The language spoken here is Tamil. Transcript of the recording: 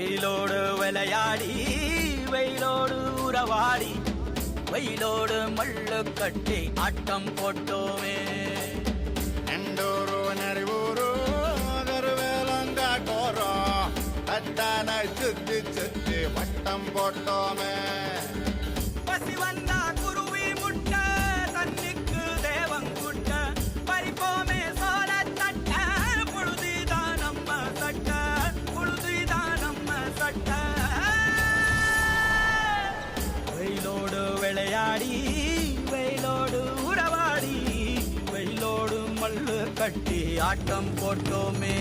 வெயிலோடு விளையாடி வெயிலோடு உறவாடி வெயிலோடு மல்லு கட்டி ஆட்டம் போட்டோமே எண்டூரு நரிவூரு கருவேலங்காட்டோரோ தட்டான சுத்தி சுத்தி வட்டம் போட்டோமே பசி வந்தா குருவி முட்ட தண்ணிக்கு தேவங்குட்ட பறிப்போமே சோழ தட்ட புழுதிதான் நம்ம சட்ட புழுதிதான் நம்ம சட்ட வெயிலோடு விளையாடி வெயிலோடு உறவாடி வெயிலோடு மல்லு கட்டி ஆட்டம் போட்டோமே